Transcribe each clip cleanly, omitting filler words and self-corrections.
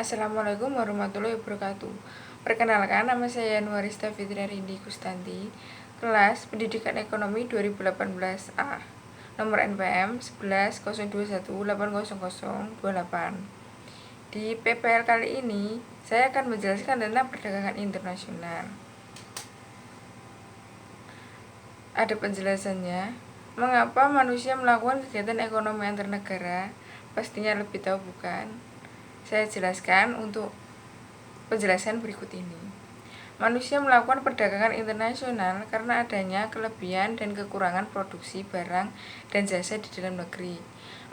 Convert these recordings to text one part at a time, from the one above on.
Assalamualaikum warahmatullahi wabarakatuh. Perkenalkan, nama saya Nuarista Fitri Rindi Kustanti, kelas Pendidikan Ekonomi 2018A, nomor NPM 1102180028. Di PPL kali ini, saya akan menjelaskan tentang perdagangan internasional. Ada penjelasannya. Mengapa manusia melakukan kegiatan ekonomi antar negara? Pastinya lebih tahu, bukan? Saya jelaskan untuk penjelasan berikut ini. Manusia melakukan perdagangan internasional karena adanya kelebihan dan kekurangan produksi barang dan jasa di dalam negeri.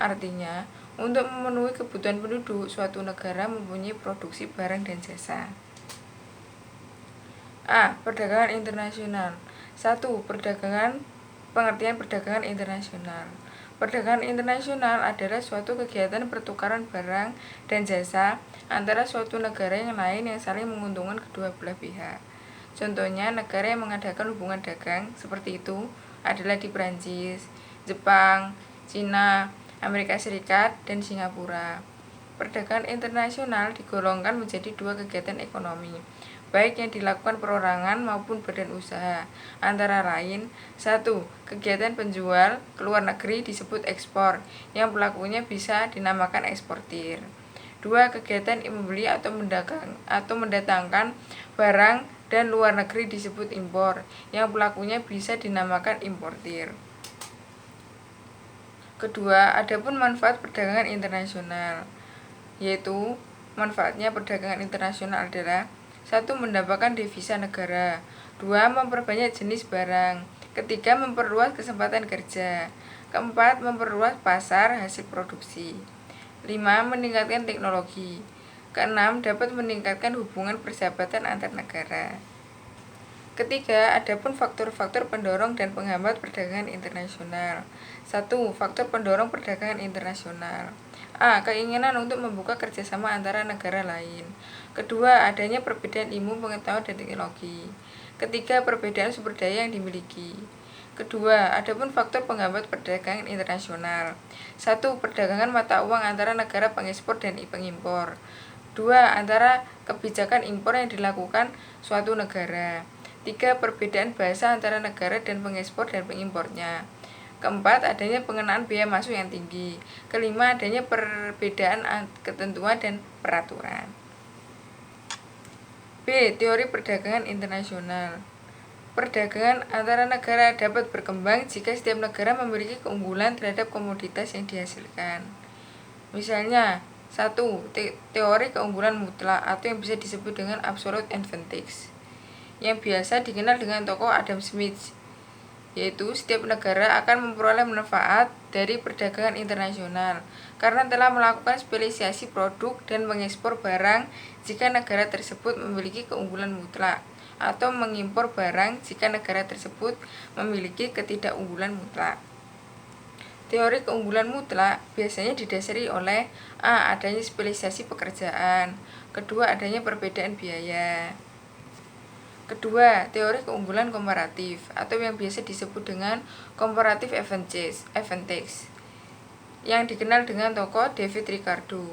Artinya, untuk memenuhi kebutuhan penduduk, suatu negara mempunyai produksi barang dan jasa. A. Perdagangan internasional. 1. Pengertian perdagangan internasional. Perdagangan internasional adalah suatu kegiatan pertukaran barang dan jasa antara suatu negara yang lain yang saling menguntungkan kedua belah pihak. Contohnya, negara yang mengadakan hubungan dagang seperti itu adalah di Prancis, Jepang, Cina, Amerika Serikat, dan Singapura. Perdagangan internasional digolongkan menjadi dua kegiatan ekonomi, baik yang dilakukan perorangan maupun badan usaha, antara lain: 1. Kegiatan penjual ke luar negeri disebut ekspor, yang pelakunya bisa dinamakan eksportir. 2. Kegiatan membeli atau mendatangkan barang dan luar negeri disebut impor, yang pelakunya bisa dinamakan importir. Kedua, adapun manfaat perdagangan internasional, yaitu manfaatnya perdagangan internasional adalah: 1. Mendapatkan devisa negara. 2. Memperbanyak jenis barang. Ketiga, memperluas kesempatan kerja. Keempat, memperluas pasar hasil produksi. 5. Meningkatkan teknologi. Keenam, dapat meningkatkan hubungan persahabatan antar negara. Ketiga, adapun faktor-faktor pendorong dan penghambat perdagangan internasional. 1. Faktor pendorong perdagangan internasional. A. Keinginan untuk membuka kerjasama antara negara lain. Kedua, adanya perbedaan ilmu, pengetahuan, dan teknologi. Ketiga, perbedaan sumber daya yang dimiliki. Kedua, adapun faktor penghambat perdagangan internasional. 1. Perdagangan mata uang antara negara pengekspor dan pengimpor. 2. Antara kebijakan impor yang dilakukan suatu negara. 3. Perbedaan bahasa antara negara dan pengekspor dan pengimpornya. Keempat, adanya pengenaan biaya masuk yang tinggi. Kelima, adanya perbedaan ketentuan dan peraturan. B. Teori perdagangan internasional. Perdagangan antara negara dapat berkembang jika setiap negara memiliki keunggulan terhadap komoditas yang dihasilkan. Misalnya, 1. Teori keunggulan mutlak atau yang bisa disebut dengan absolute advantage, yang biasa dikenal dengan tokoh Adam Smith, yaitu setiap negara akan memperoleh manfaat dari perdagangan internasional karena telah melakukan spesialisasi produk dan mengekspor barang jika negara tersebut memiliki keunggulan mutlak, atau mengimpor barang jika negara tersebut memiliki ketidakunggulan mutlak. Teori keunggulan mutlak biasanya didasari oleh: A. Adanya spesialisasi pekerjaan. Kedua, adanya perbedaan biaya. Kedua, teori keunggulan komparatif atau yang biasa disebut dengan comparative advantage, yang dikenal dengan tokoh David Ricardo,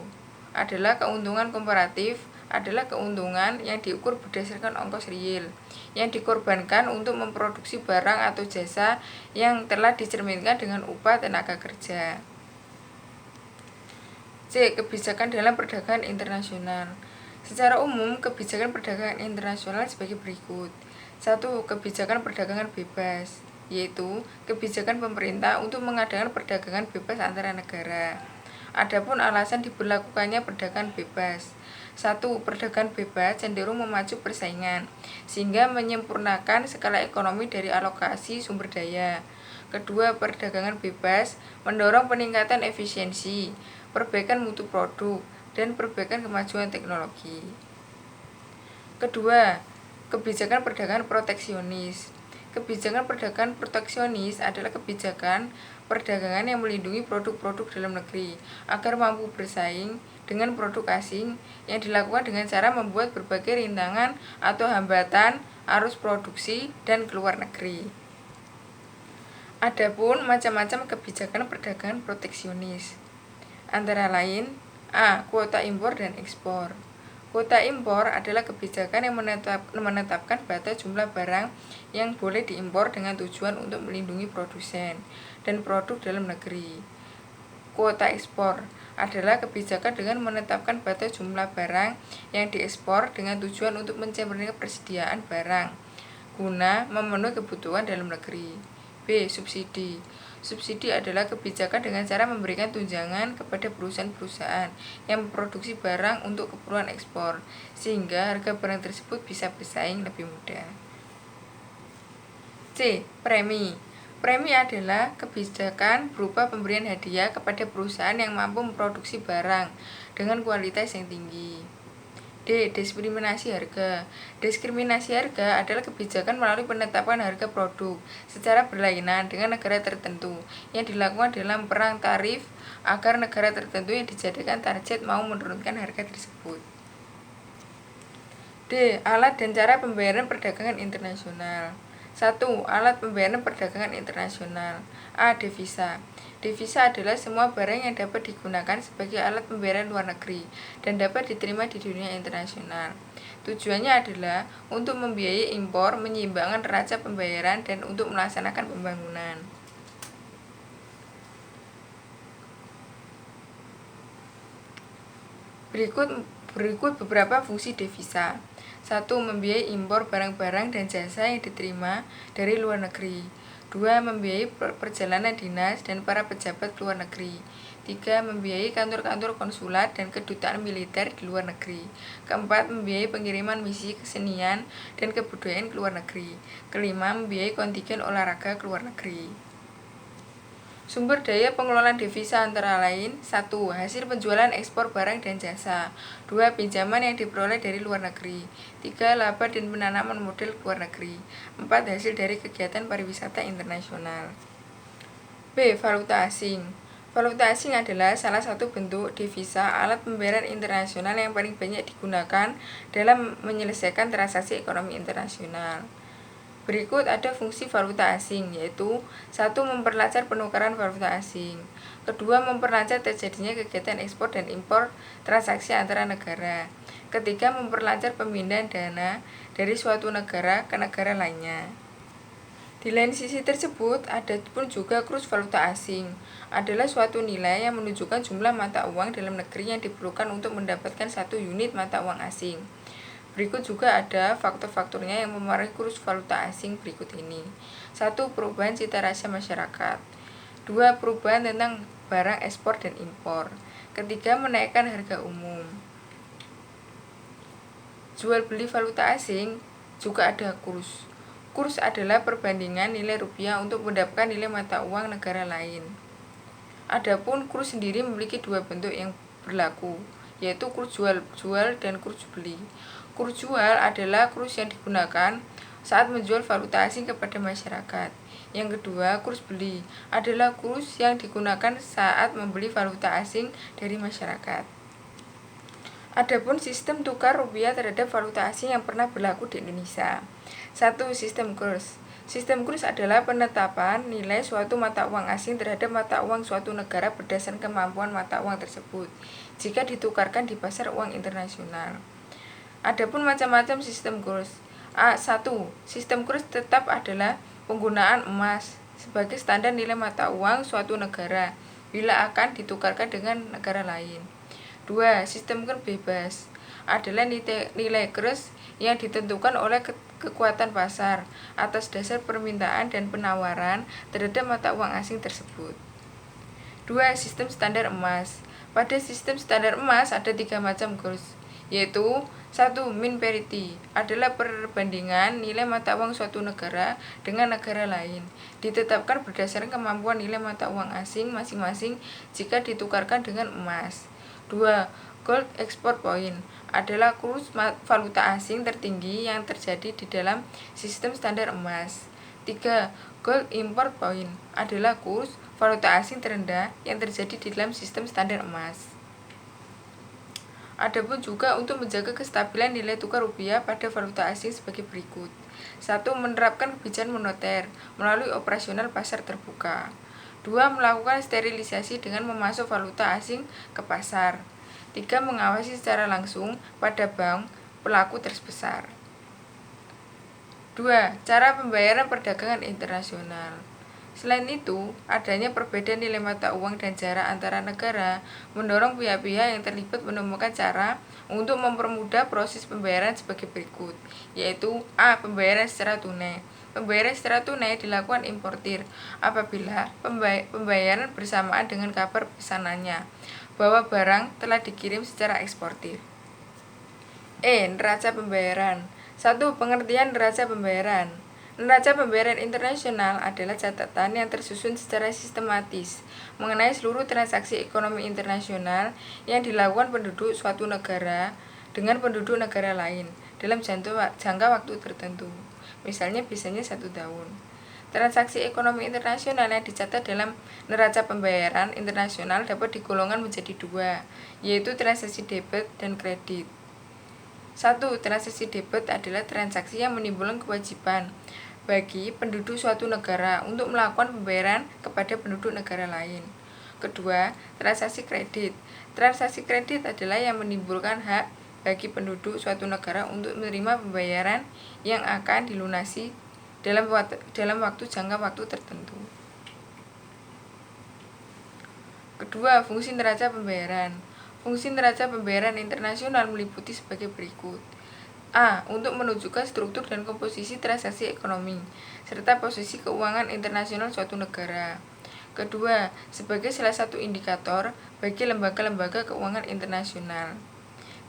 adalah keuntungan komparatif adalah keuntungan yang diukur berdasarkan ongkos real yang dikorbankan untuk memproduksi barang atau jasa yang telah dicerminkan dengan upah tenaga kerja. C. Kebijakan dalam perdagangan internasional. Secara umum, kebijakan perdagangan internasional sebagai berikut. 1. Kebijakan perdagangan bebas, yaitu kebijakan pemerintah untuk mengadakan perdagangan bebas antara negara. Adapun alasan diberlakukannya perdagangan bebas: 1. Perdagangan bebas cenderung memacu persaingan, sehingga menyempurnakan skala ekonomi dari alokasi sumber daya. Kedua, perdagangan bebas mendorong peningkatan efisiensi, perbaikan mutu produk, dan perbaikan kemajuan teknologi. Kedua, kebijakan perdagangan proteksionis. Kebijakan perdagangan proteksionis adalah kebijakan perdagangan yang melindungi produk-produk dalam negeri agar mampu bersaing dengan produk asing, yang dilakukan dengan cara membuat berbagai rintangan atau hambatan arus produksi dan keluar negeri. Adapun macam-macam kebijakan perdagangan proteksionis, antara lain: A. Kuota impor dan ekspor. Kuota impor adalah kebijakan yang menetapkan batas jumlah barang yang boleh diimpor dengan tujuan untuk melindungi produsen dan produk dalam negeri. Kuota ekspor adalah kebijakan dengan menetapkan batas jumlah barang yang diekspor dengan tujuan untuk mencapai persediaan barang guna memenuhi kebutuhan dalam negeri. B. Subsidi. Subsidi adalah kebijakan dengan cara memberikan tunjangan kepada perusahaan-perusahaan yang memproduksi barang untuk keperluan ekspor, sehingga harga barang tersebut bisa bersaing lebih mudah. C. Premi. Premi adalah kebijakan berupa pemberian hadiah kepada perusahaan yang mampu memproduksi barang dengan kualitas yang tinggi. D. Diskriminasi harga. Diskriminasi harga adalah kebijakan melalui penetapan harga produk secara berlainan dengan negara tertentu yang dilakukan dalam perang tarif agar negara tertentu yang dijadikan target mau menurunkan harga tersebut. D. Alat dan cara pembayaran perdagangan internasional. 1. Alat pembayaran perdagangan internasional. A. Devisa. Devisa adalah semua barang yang dapat digunakan sebagai alat pembayaran luar negeri dan dapat diterima di dunia internasional. Tujuannya adalah untuk membiayai impor, menyeimbangkan neraca pembayaran, dan untuk melaksanakan pembangunan. Berikut beberapa fungsi devisa. 1. Membiayai impor barang-barang dan jasa yang diterima dari luar negeri. 2. Membiayai perjalanan dinas dan para pejabat ke luar negeri. 3. Membiayai kantor-kantor konsulat dan kedutaan militer di luar negeri. 4. Membiayai pengiriman misi kesenian dan kebudayaan ke luar negeri. 5. Membiayai kontingen olahraga ke luar negeri. Sumber daya pengelolaan devisa antara lain: 1. Hasil penjualan ekspor barang dan jasa. 2. Pinjaman yang diperoleh dari luar negeri. 3. Laba dan penanaman modal ke luar negeri. 4. Hasil dari kegiatan pariwisata internasional. B. Valuta asing. Valuta asing adalah salah satu bentuk devisa alat pembayaran internasional yang paling banyak digunakan dalam menyelesaikan transaksi ekonomi internasional. Berikut ada fungsi valuta asing, yaitu 1. Memperlancar penukaran valuta asing. 2. Memperlancar terjadinya kegiatan ekspor dan impor transaksi antara negara. 3. Memperlancar pemindahan dana dari suatu negara ke negara lainnya. Di lain sisi tersebut, ada pun juga kurs valuta asing, adalah suatu nilai yang menunjukkan jumlah mata uang dalam negeri yang diperlukan untuk mendapatkan satu unit mata uang asing. Berikut juga ada faktor-faktornya yang mempengaruhi kurs valuta asing berikut ini. 1. Perubahan cita rasa masyarakat. 2. Perubahan tentang barang ekspor dan impor. 3. Menaikkan harga umum. Jual beli valuta asing juga ada kurs. Kurs adalah perbandingan nilai rupiah untuk mendapatkan nilai mata uang negara lain. Adapun kurs sendiri memiliki dua bentuk yang berlaku, yaitu kurs jual dan kurs beli. Kurs jual adalah kurs yang digunakan saat menjual valuta asing kepada masyarakat. Yang kedua, kurs beli adalah kurs yang digunakan saat membeli valuta asing dari masyarakat. Adapun sistem tukar rupiah terhadap valuta asing yang pernah berlaku di Indonesia. 1. Sistem kurs. Sistem kurs adalah penetapan nilai suatu mata uang asing terhadap mata uang suatu negara berdasarkan kemampuan mata uang tersebut jika ditukarkan di pasar uang internasional. Adapun macam-macam sistem kurs. 1. Sistem kurs tetap adalah penggunaan emas sebagai standar nilai mata uang suatu negara bila akan ditukarkan dengan negara lain. 2. Sistem kurs bebas adalah nilai kurs yang ditentukan oleh kekuatan pasar atas dasar permintaan dan penawaran terhadap mata uang asing tersebut. 2. Sistem standar emas. Pada sistem standar emas ada 3 macam kurs, yaitu 1. Mean parity adalah perbandingan nilai mata uang suatu negara dengan negara lain, ditetapkan berdasarkan kemampuan nilai mata uang asing masing-masing jika ditukarkan dengan emas. 2. Gold export point adalah kurs valuta asing tertinggi yang terjadi di dalam sistem standar emas. 3. Gold import point adalah kurs valuta asing terendah yang terjadi di dalam sistem standar emas. Adapun juga untuk menjaga kestabilan nilai tukar rupiah pada valuta asing sebagai berikut. 1. Menerapkan kebijakan moneter melalui operasional pasar terbuka. 2. Melakukan sterilisasi dengan memasuk valuta asing ke pasar. 3. Mengawasi secara langsung pada bank pelaku terbesar. 2. Cara pembayaran perdagangan internasional. Selain itu, adanya perbedaan nilai mata uang dan jarak antara negara mendorong pihak-pihak yang terlibat menemukan cara untuk mempermudah proses pembayaran sebagai berikut, yaitu A. Pembayaran secara tunai. Pembayaran secara tunai dilakukan importir apabila pembayaran bersamaan dengan kabar pesanannya bahwa barang telah dikirim secara eksportir. Neraca pembayaran. 1. Pengertian neraca pembayaran. Neraca pembayaran internasional adalah catatan yang tersusun secara sistematis mengenai seluruh transaksi ekonomi internasional yang dilakukan penduduk suatu negara dengan penduduk negara lain dalam jangka waktu tertentu. Misalnya biasanya 1 tahun. Transaksi ekonomi internasional yang dicatat dalam neraca pembayaran internasional dapat digolongkan menjadi 2, yaitu transaksi debit dan kredit. 1. Transaksi debit adalah transaksi yang menimbulkan kewajiban bagi penduduk suatu negara untuk melakukan pembayaran kepada penduduk negara lain. Kedua, transaksi kredit. Transaksi kredit adalah yang menimbulkan hak bagi penduduk suatu negara untuk menerima pembayaran yang akan dilunasi dalam jangka waktu tertentu. Kedua, fungsi neraca pembayaran. Fungsi neraca pembayaran internasional meliputi sebagai berikut. A. Untuk menunjukkan struktur dan komposisi transaksi ekonomi, serta posisi keuangan internasional suatu negara. Kedua, sebagai salah satu indikator bagi lembaga-lembaga keuangan internasional.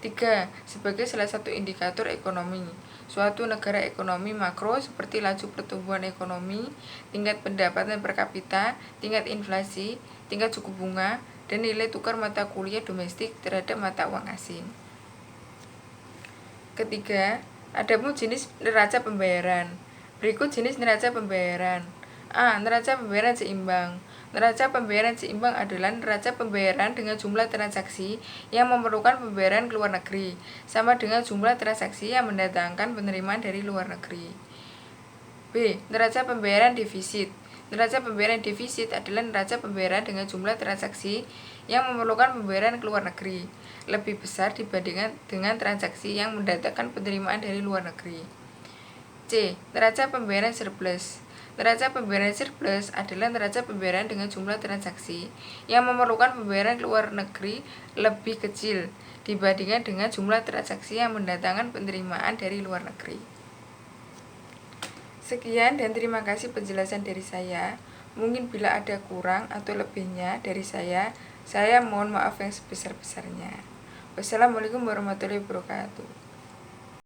3. Sebagai salah satu indikator ekonomi suatu negara ekonomi makro seperti laju pertumbuhan ekonomi, tingkat pendapatan per kapita, tingkat inflasi, tingkat suku bunga, dan nilai tukar mata kuliah domestik terhadap mata uang asing. Ketiga, adapun jenis neraca pembayaran. Berikut jenis neraca pembayaran. A. Neraca pembayaran seimbang. Neraca pembayaran seimbang adalah neraca pembayaran dengan jumlah transaksi yang memerlukan pembayaran ke luar negeri, sama dengan jumlah transaksi yang mendatangkan penerimaan dari luar negeri. B. Neraca pembayaran defisit. Neraca pembayaran defisit adalah neraca pembayaran dengan jumlah transaksi yang memerlukan pembayaran ke luar negeri lebih besar dibandingkan dengan transaksi yang mendatangkan penerimaan dari luar negeri. C. Neraca pembayaran surplus. Neraca pembayaran surplus adalah neraca pembayaran dengan jumlah transaksi yang memerlukan pembayaran ke luar negeri lebih kecil dibandingkan dengan jumlah transaksi yang mendatangkan penerimaan dari luar negeri. Sekian dan terima kasih penjelasan dari saya. Mungkin bila ada kurang atau lebihnya dari saya mohon maaf yang sebesar-besarnya. Wassalamualaikum warahmatullahi wabarakatuh.